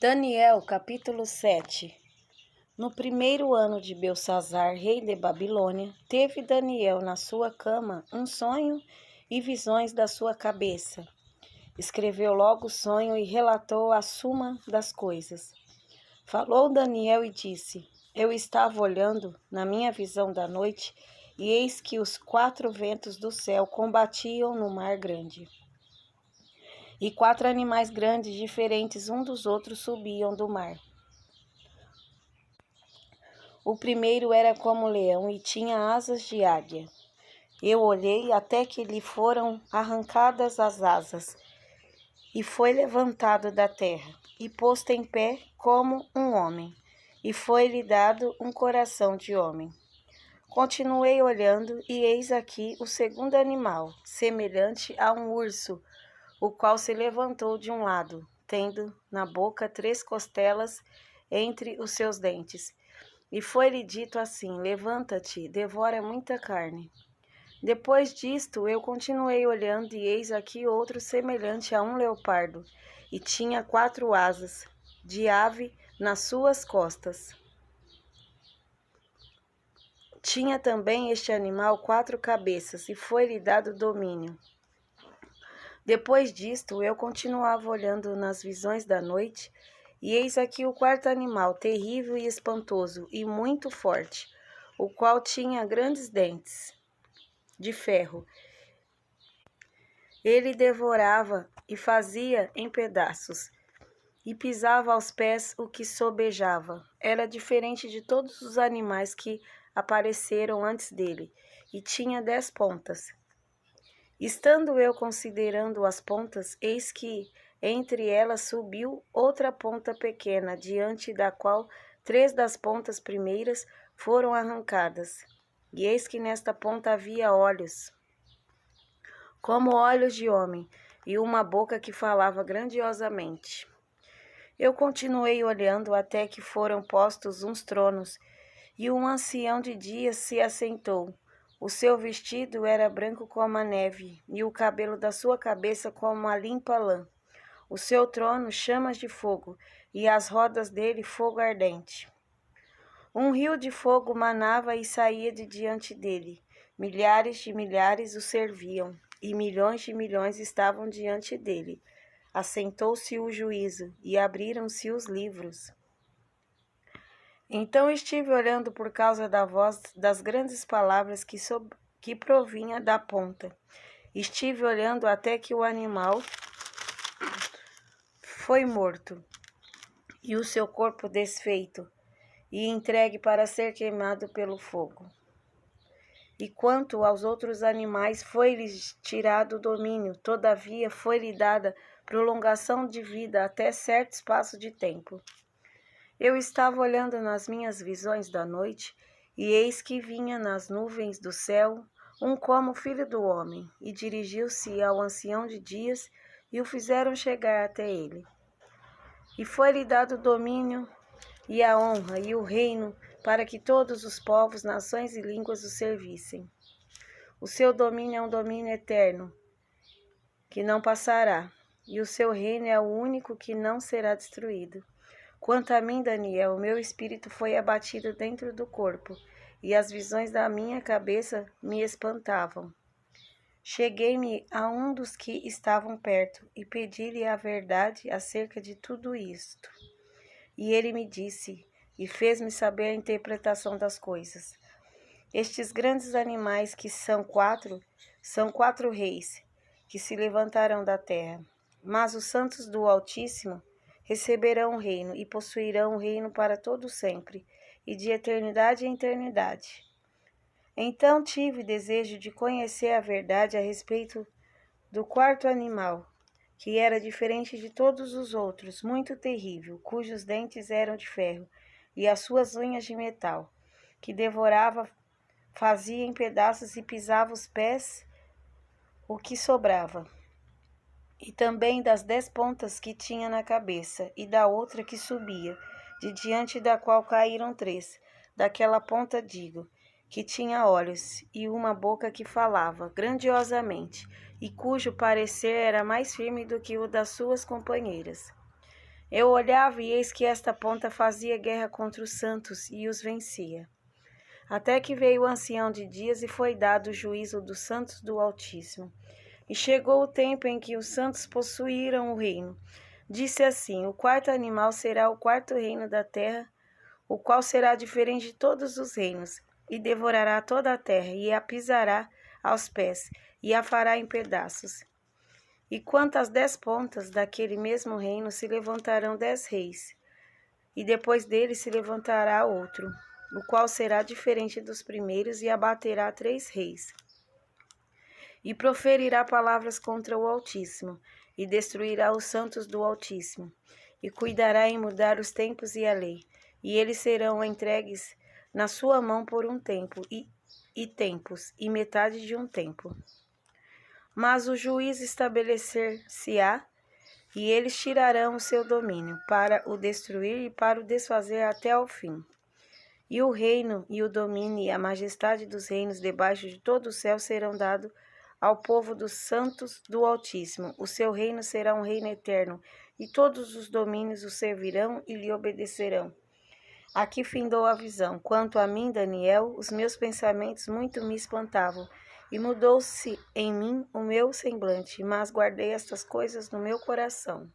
Daniel, capítulo 7. No primeiro ano de Belsazzar, rei de Babilônia, teve Daniel na sua cama um sonho e visões da sua cabeça. Escreveu logo o sonho e relatou a suma das coisas. Falou Daniel e disse: Eu estava olhando na minha visão da noite, e eis que os 4 ventos do céu combatiam no mar grande. E 4 animais grandes, diferentes um dos outros, subiam do mar. O primeiro era como leão e tinha asas de águia. Eu olhei até que lhe foram arrancadas as asas, e foi levantado da terra, e posto em pé como um homem, e foi-lhe dado um coração de homem. Continuei olhando, e eis aqui o segundo animal, semelhante a um urso, o qual se levantou de um lado, tendo na boca 3 costelas entre os seus dentes. E foi-lhe dito assim: Levanta-te, devora muita carne. Depois disto, eu continuei olhando, e eis aqui outro semelhante a um leopardo, e tinha 4 asas de ave nas suas costas. Tinha também este animal 4 cabeças, e foi-lhe dado domínio. Depois disto, eu continuava olhando nas visões da noite, e eis aqui o 4º animal, terrível e espantoso, e muito forte, o qual tinha grandes dentes de ferro. Ele devorava e fazia em pedaços, e pisava aos pés o que sobejava. Era diferente de todos os animais que apareceram antes dele, e tinha 10 pontas. Estando eu considerando as pontas, eis que entre elas subiu outra ponta pequena, diante da qual 3 das pontas primeiras foram arrancadas. E eis que nesta ponta havia olhos, como olhos de homem, e uma boca que falava grandiosamente. Eu continuei olhando até que foram postos uns tronos, e um ancião de dias se assentou. O seu vestido era branco como a neve, e o cabelo da sua cabeça como a limpa lã. O seu trono chamas de fogo, e as rodas dele fogo ardente. Um rio de fogo manava e saía de diante dele. Milhares de milhares o serviam, e milhões de milhões estavam diante dele. Assentou-se o juízo, e abriram-se os livros. Então estive olhando por causa da voz das grandes palavras que provinha da ponta. Estive olhando até que o animal foi morto, e o seu corpo desfeito, e entregue para ser queimado pelo fogo. E quanto aos outros animais, foi-lhes tirado o domínio, todavia foi-lhe dada prolongação de vida até certo espaço de tempo. Eu estava olhando nas minhas visões da noite, e eis que vinha nas nuvens do céu um como filho do homem, e dirigiu-se ao ancião de dias, e o fizeram chegar até ele. E foi-lhe dado o domínio, e a honra, e o reino, para que todos os povos, nações e línguas o servissem. O seu domínio é um domínio eterno, que não passará, e o seu reino é o único que não será destruído. Quanto a mim, Daniel, o meu espírito foi abatido dentro do corpo, e as visões da minha cabeça me espantavam. Cheguei-me a um dos que estavam perto, e pedi-lhe a verdade acerca de tudo isto. E ele me disse, e fez-me saber a interpretação das coisas. Estes grandes animais, que são 4 reis, que se levantarão da terra. Mas os santos do Altíssimo receberão o reino, e possuirão o reino para todo sempre, e de eternidade em eternidade. Então tive desejo de conhecer a verdade a respeito do 4º animal, que era diferente de todos os outros, muito terrível, cujos dentes eram de ferro, e as suas unhas de metal, que devorava, fazia em pedaços e pisava os pés o que sobrava. E também das 10 pontas que tinha na cabeça, e da outra que subia, de diante da qual caíram 3. Daquela ponta digo, que tinha olhos, e uma boca que falava grandiosamente, e cujo parecer era mais firme do que o das suas companheiras. Eu olhava e eis que esta ponta fazia guerra contra os santos e os vencia. Até que veio o ancião de dias e foi dado o juízo dos santos do Altíssimo. E chegou o tempo em que os santos possuíram o reino. Disse assim: o quarto animal será o quarto reino da terra, o qual será diferente de todos os reinos, e devorará toda a terra, e a pisará aos pés, e a fará em pedaços. E quanto às 10 pontas daquele mesmo reino, se levantarão 10 reis, e depois dele se levantará outro, o qual será diferente dos primeiros, e abaterá 3 reis. E proferirá palavras contra o Altíssimo, e destruirá os santos do Altíssimo, e cuidará em mudar os tempos e a lei, e eles serão entregues na sua mão por um tempo, e tempos, e metade de um tempo. Mas o juiz estabelecer-se-á, e eles tirarão o seu domínio, para o destruir e para o desfazer até ao fim. E o reino, e o domínio, e a majestade dos reinos debaixo de todo o céu serão dados ao povo dos santos do Altíssimo. O seu reino será um reino eterno, e todos os domínios o servirão e lhe obedecerão. Aqui findou a visão. Quanto a mim, Daniel, os meus pensamentos muito me espantavam, e mudou-se em mim o meu semblante, mas guardei estas coisas no meu coração.